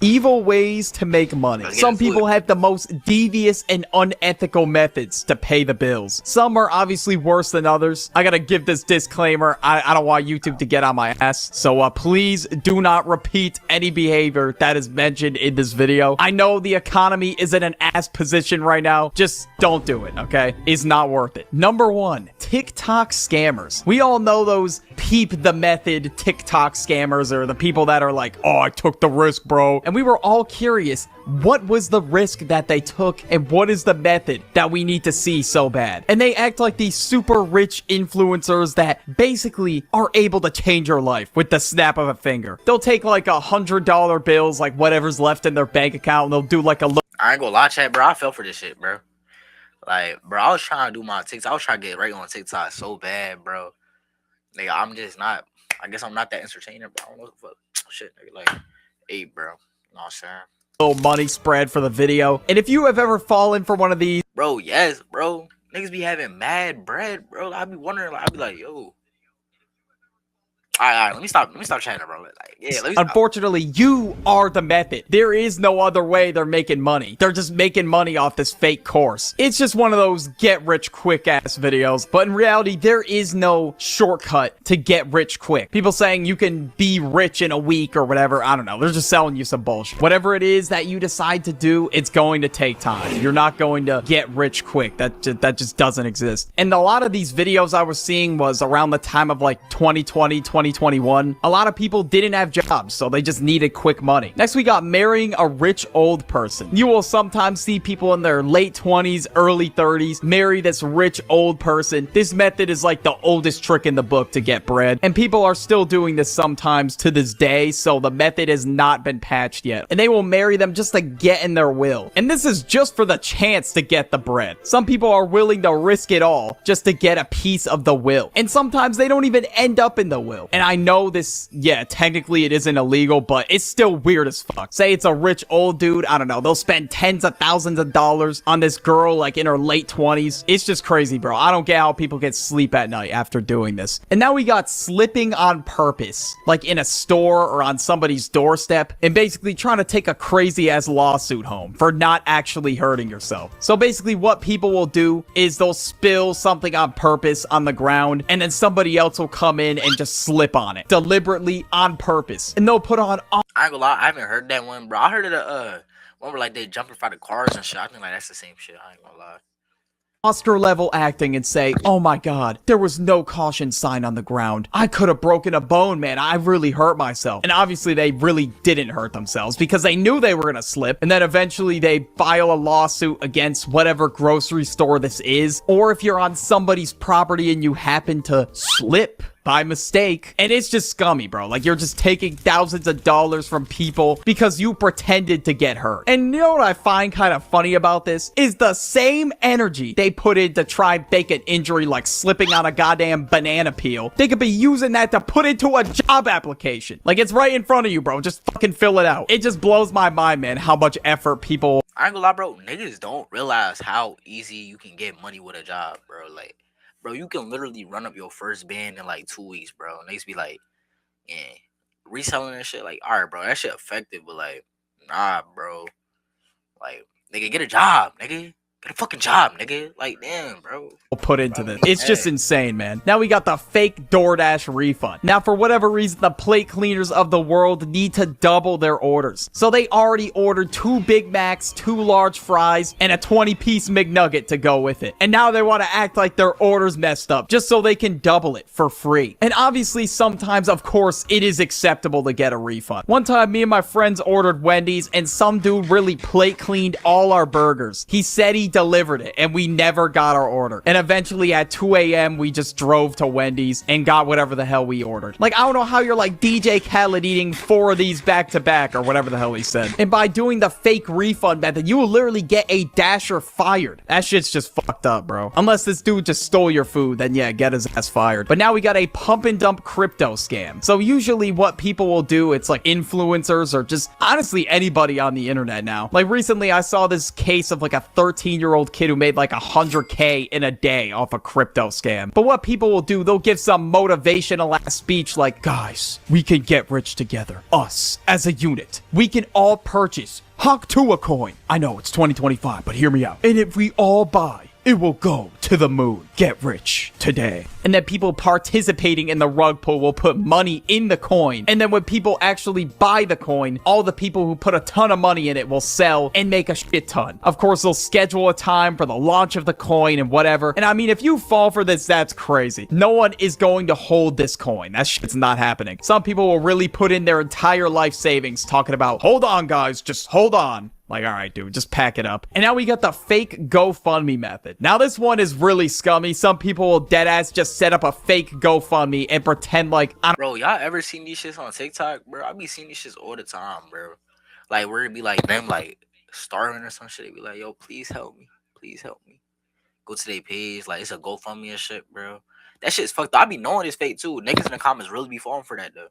Evil ways to make money. Some people have the most devious and unethical methods to pay the bills. Some are obviously worse than others. I gotta give this disclaimer. I don't want YouTube to get on my ass. So please do not repeat any behavior that is mentioned in this video. I know the economy is in an ass position right now. Just don't do it, okay? It's not worth it. Number 1, TikTok scammers. We all know those peep the method TikTok scammers, or the people that are like, oh, I took the risk, bro. And we were all curious, what was the risk that they took and what is the method that we need to see so bad? And they act like these super rich influencers that basically are able to change your life with the snap of a finger. They'll take like $100 bills, like whatever's left in their bank account, and they'll do like a look. I ain't gonna lie, chat, bro. I fell for this shit, bro. Like, bro, I was trying to do my TikTok. I was trying to get right on TikTok so bad, bro. Nigga, I'm just not. I guess I'm not that entertainer, bro. I don't know what the fuck. Shit, nigga. Like, hey, bro. You know what I'm saying? Little money spread for the video. And if you have ever fallen for one of these, bro, yes, bro. Niggas be having mad bread, bro. I be wondering, like, I be like, yo. All right, let me stop chatting, bro. Like, yeah, let me stop. Unfortunately, you are the method. There is no other way they're making money. They're just making money off this fake course. It's just one of those get rich quick ass videos. But in reality, there is no shortcut to get rich quick. People saying you can be rich in a week or whatever. I don't know. They're just selling you some bullshit. Whatever it is that you decide to do, it's going to take time. You're not going to get rich quick. That just doesn't exist. And a lot of these videos I was seeing was around the time of like 2020, 2021. A lot of people didn't have jobs, so they just needed quick money. Next, we got marrying a rich old person. You will sometimes see people in their late 20s, early 30s marry this rich old person. This method is like the oldest trick in the book to get bread, and people are still doing this sometimes to this day, so the method has not been patched yet. And they will marry them just to get in their will. And this is just for the chance to get the bread. Some people are willing to risk it all just to get a piece of the will. And sometimes they don't even end up in the will. And I know this, yeah, technically it isn't illegal, but it's still weird as fuck. Say it's a rich old dude, I don't know, they'll spend tens of thousands of dollars on this girl like in her late 20s. It's just crazy, bro. I don't get how people get sleep at night after doing this. And now we got slipping on purpose, like in a store or on somebody's doorstep, and basically trying to take a crazy ass lawsuit home for not actually hurting yourself. So basically what people will do is they'll spill something on purpose on the ground, and then somebody else will come in and just slip on it deliberately on purpose, and they'll put on I ain't gonna lie, I haven't heard that one, bro. I heard of the one where like they jump in front of cars and shit. I think like that's the same shit. I ain't gonna lie. Oscar level acting and say, oh my god, there was no caution sign on the ground. I could have broken a bone, man. I really hurt myself. And obviously they really didn't hurt themselves because they knew they were gonna slip. And then eventually they file a lawsuit against whatever grocery store this is. Or if you're on somebody's property and you happen to slip by mistake, and it's just scummy, bro. Like, you're just taking thousands of dollars from people because you pretended to get hurt. And you know what I find kind of funny about this is the same energy they put in to try and fake an injury like slipping on a goddamn banana peel, they could be using that to put into a job application. Like, it's right in front of you, bro. Just fucking fill it out. It just blows my mind, man, how much effort people... I ain't gonna lie, bro. Niggas don't realize how easy you can get money with a job, bro. Like, bro, you can literally run up your first band in like 2 weeks, bro. And they be like, yeah, reselling that shit. Like, all right, bro, that shit effective, but like, nah, bro. Like, nigga, get a job, nigga. Get a fucking job, nigga. Like, damn, bro. Put into this. It's just insane, man. Now we got the fake DoorDash refund. Now, for whatever reason, the plate cleaners of the world need to double their orders. So they already ordered 2 Big Macs, 2 large fries, and a 20-piece McNugget to go with it. And now they want to act like their order's messed up just so they can double it for free. And obviously, sometimes, of course, it is acceptable to get a refund. One time, me and my friends ordered Wendy's, and some dude really plate cleaned all our burgers. He said he delivered it, and we never got our order. And eventually at 2 a.m. we just drove to Wendy's and got whatever the hell we ordered. Like, I don't know how you're like DJ Khaled eating 4 of these back to back or whatever the hell he said. And by doing the fake refund method, you will literally get a dasher fired. That shit's just fucked up, bro. Unless this dude just stole your food, then yeah, get his ass fired. But now we got a pump and dump crypto scam. So usually what people will do, it's like influencers or just honestly anybody on the internet now. Like recently I saw this case of like a 13 17-year-old kid who made like 100K in a day off a crypto scam. But what people will do, they'll give some motivational ass speech like, guys, we can get rich together. Us, as a unit. We can all purchase Hawk2a coin. I know it's 2025, but hear me out. And if we all buy, it will go to the moon. Get rich today. And then people participating in the rug pull will put money in the coin. And then when people actually buy the coin, all the people who put a ton of money in it will sell and make a shit ton. Of course, they'll schedule a time for the launch of the coin and whatever. And I mean, if you fall for this, that's crazy. No one is going to hold this coin. That shit's not happening. Some people will really put in their entire life savings talking about, hold on, guys, just hold on. Like, all right, dude, just pack it up. And now we got the fake GoFundMe method. Now, this one is really scummy. Some people will deadass just set up a fake GoFundMe and pretend like, bro, y'all ever seen these shits on TikTok, bro? I be seeing these shits all the time, bro. Like, where it be like them, like, starving or some shit. They be like, yo, please help me. Please help me. Go to their page. Like, it's a GoFundMe and shit, bro. That shit's fucked up. I be knowing it's fake, too. Niggas in the comments really be falling for that, though.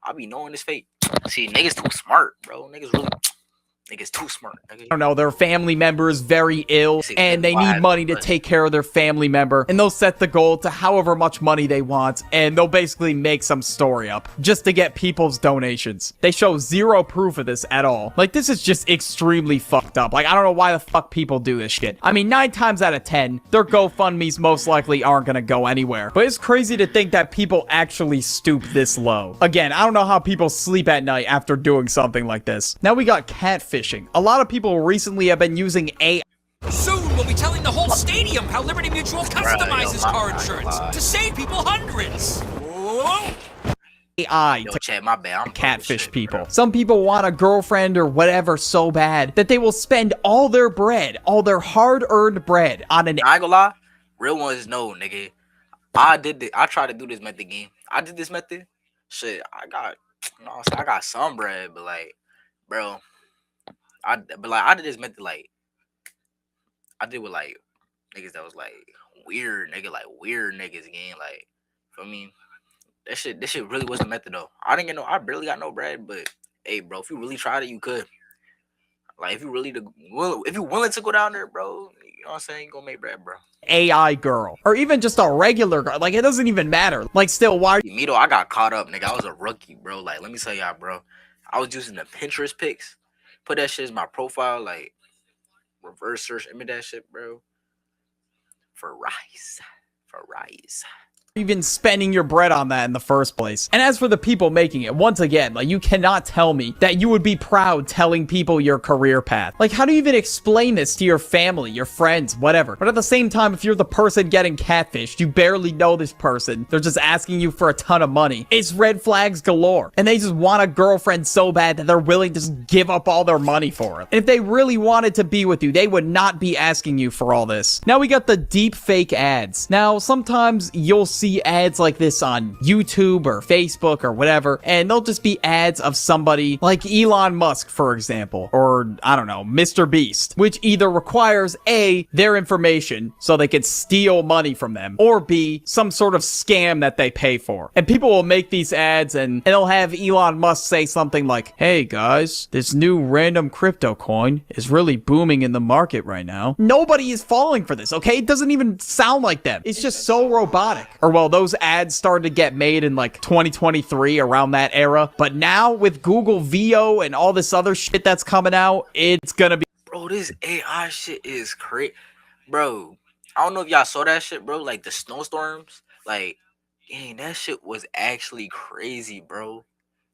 I be knowing it's fake. See, niggas too smart, bro. Niggas too smart. I don't know, their family member is very ill and they need money to take care of their family member, and they'll set the goal to however much money they want, and they'll basically make some story up just to get people's donations. They show zero proof of this at all. Like, this is just extremely fucked up. Like, I don't know why the fuck people do this shit. I mean, 9 times out of 10, their GoFundMes most likely aren't gonna go anywhere. But it's crazy to think that people actually stoop this low. Again, I don't know how people sleep at night after doing something like this. Now we got catfishing. A lot of people recently have been using AI. Soon we'll be telling the whole stadium how Liberty Mutual customizes car insurance to save people hundreds. Whoa. AI Yo, to chat, my bad. I'm catfish shit, people. Bro. Some people want a girlfriend or whatever so bad that they will spend all their bread, all their hard-earned bread on an... I ain't gonna lie. Real ones know, nigga. I tried to do this method game. I did this method. Shit, I got some bread, but like, bro, I did this method like, I did with like niggas that was like weird niggas again. Like, for me, this shit really wasn't method though. I barely got no bread, but hey, bro, if you really tried it, you could. Like, if you willing to go down there, bro, you know what I'm saying, you gonna make bread, bro. AI girl, or even just a regular girl. Like, it doesn't even matter. Like, still, why? Me though, I got caught up, nigga. I was a rookie, bro. Like, let me tell y'all, bro. I was using the Pinterest pics. Put that shit as my profile, like reverse search image that shit, bro. For rice. Even spending your bread on that in the first place. And as for the people making it, once again, like, you cannot tell me that you would be proud telling people your career path. Like, how do you even explain this to your family, your friends, whatever? But at the same time, if you're the person getting catfished, you barely know this person, they're just asking you for a ton of money, it's red flags galore. And they just want a girlfriend so bad that they're willing to just give up all their money for it. And if they really wanted to be with you, they would not be asking you for all this. Now we got the deep fake ads. Now, sometimes you'll see ads like this on YouTube or Facebook or whatever, and they'll just be ads of somebody like Elon Musk, for example, or I don't know, Mr. Beast, which either requires A, their information so they can steal money from them, or B, some sort of scam that they pay for. And people will make these ads and they'll have Elon Musk say something like, hey guys, this new random crypto coin is really booming in the market right now. Nobody is falling for this, okay? It doesn't even sound like them. It's just so robotic. Or well, those ads started to get made in like 2023, around that era. But now with Google VO and all this other shit that's coming out, it's gonna be... Bro, this AI shit is crazy. Bro, I don't know if y'all saw that shit, bro. Like the snowstorms. Like, dang, that shit was actually crazy, bro.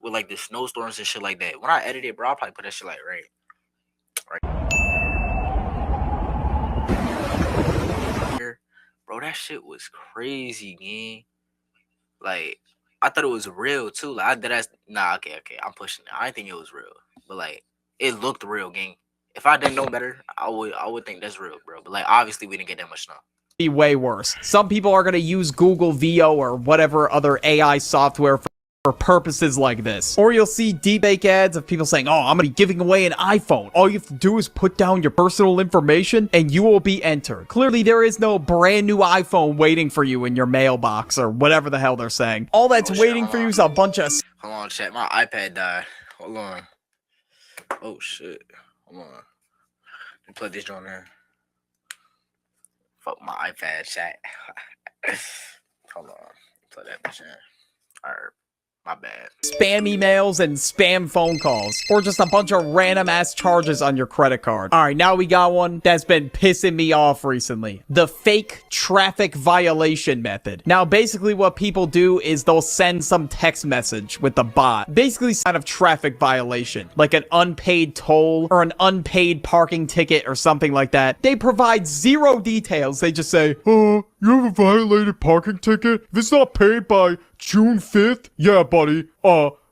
With like the snowstorms and shit like that. When I edit it, bro, I'll probably put that shit like right. Bro, that shit was crazy, gang. Like, I thought it was real too. Like, okay, I'm pushing it. I didn't think it was real, but like, it looked real, gang. If I didn't know better, I would think that's real, bro. But like, obviously, we didn't get that much snow. Be way worse. Some people are gonna use Google VO or whatever other AI software for purposes like this. Or you'll see deepfake ads of people saying, oh, I'm gonna be giving away an iPhone. All you have to do is put down your personal information and you will be entered. Clearly, there is no brand new iPhone waiting for you in your mailbox or whatever the hell they're saying. All that's waiting for you is a bunch of... Hold on, chat. My iPad died. Hold on. Oh, shit. Hold on. Let me plug this on there. Fuck my iPad chat. Hold on. Put that bitch in. Alright. My bad. Spam emails and spam phone calls, or just a bunch of random ass charges on your credit card. All right, now we got one that's been pissing me off recently. The fake traffic violation method. Now, basically what people do is they'll send some text message with the bot, basically kind of traffic violation, like an unpaid toll or an unpaid parking ticket or something like that. They provide zero details. They just say, you have a violated parking ticket? If it's not paid by June 5th? Yeah, buddy.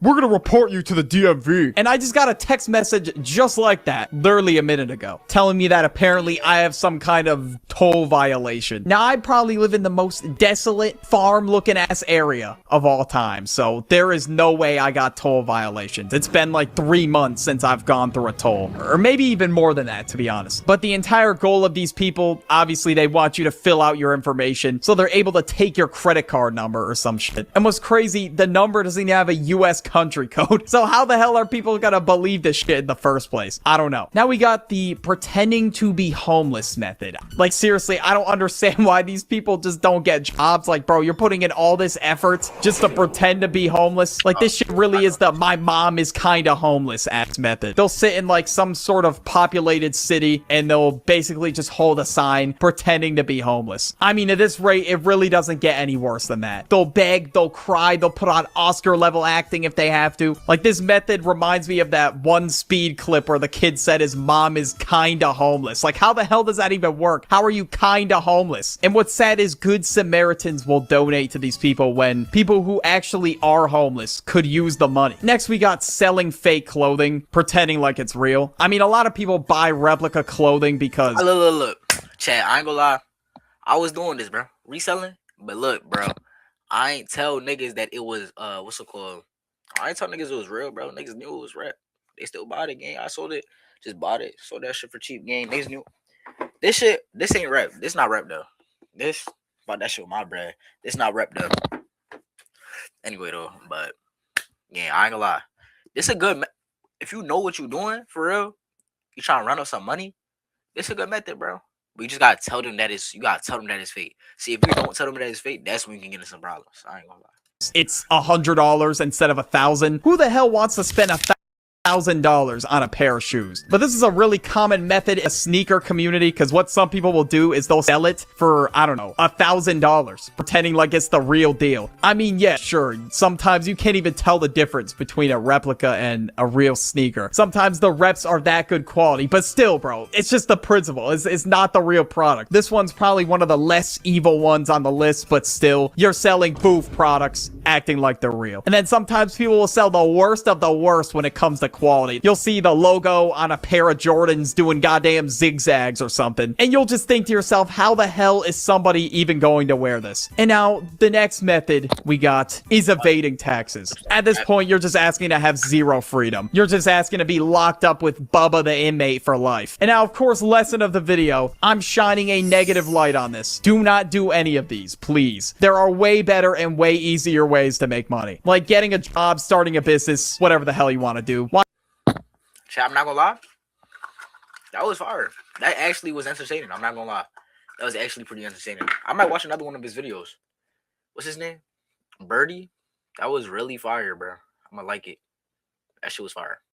We're gonna report you to the DMV. And I just got a text message just like that, literally a minute ago, telling me that apparently I have some kind of toll violation. Now, I probably live in the most desolate, farm-looking ass area of all time, so there is no way I got toll violations. It's been like 3 months since I've gone through a toll, or maybe even more than that, to be honest. But the entire goal of these people, obviously, they want you to fill out your information, so they're able to take your credit card number or some shit. And what's crazy, the number doesn't even have a US country code. So how the hell are people gonna believe this shit in the first place? I don't know. Now we got the pretending to be homeless method. Like, seriously, I don't understand why these people just don't get jobs. Like, bro, you're putting in all this effort just to pretend to be homeless. Like, this shit really is the my mom is kinda homeless ass method. They'll sit in like some sort of populated city and they'll basically just hold a sign pretending to be homeless. I mean, at this rate, it really doesn't get any worse than that. They'll beg, they'll cry, they'll put on Oscar level acting if they have to. Like, this method reminds me of that one Speed clip where the kid said his mom is kinda homeless. Like, how the hell does that even work? How are you kinda homeless? And what's sad is Good Samaritans will donate to these people when people who actually are homeless could use the money. Next, we got selling fake clothing, pretending like it's real. I mean, a lot of people buy replica clothing because... Look. Chad, I ain't gonna lie. I was doing this, bro. Reselling. But look, bro. I ain't tell niggas that it was, what's it called? I ain't tell niggas it was real, bro. Niggas knew it was rap. They still bought it, gang. I sold it. Just bought it. Sold that shit for cheap, gang. Niggas knew. This ain't rap. This not rap, though. This, bought that shit with my bread. This not rap, though. Anyway, though, but, yeah, I ain't gonna lie. This a good, if you know what you doing, for real, you trying to run up some money, this a good method, bro. But you just gotta tell them that it's, fake. See, if you don't tell them that it's fake, that's when you can get into some problems. I ain't gonna lie. It's $100 instead of $1,000. Who the hell wants to spend $1,000 on a pair of shoes? But this is a really common method in a sneaker community, because what some people will do is they'll sell it for, I don't know, $1,000, pretending like it's the real deal. I mean, yeah, sure, sometimes you can't even tell the difference between a replica and a real sneaker. Sometimes the reps are that good quality, but still, bro, it's just the principle. It's not the real product. This one's probably one of the less evil ones on the list, but still, you're selling booth products, acting like they're real. And then sometimes people will sell the worst of the worst when it comes to quality. You'll see the logo on a pair of Jordans doing goddamn zigzags or something, and you'll just think to yourself, how the hell is somebody even going to wear this? And now, the next method we got is evading taxes. At this point, you're just asking to have zero freedom. You're just asking to be locked up with Bubba the inmate for life. And now, of course, lesson of the video, I'm shining a negative light on this. Do not do any of these, please. There are way better and way easier ways to make money. Like getting a job, starting a business, whatever the hell you want to do. Chat, I'm not gonna lie. That was fire. That actually was entertaining. I'm not gonna lie. That was actually pretty entertaining. I might watch another one of his videos. What's his name? Birdie? That was really fire, bro. I'm gonna like it. That shit was fire.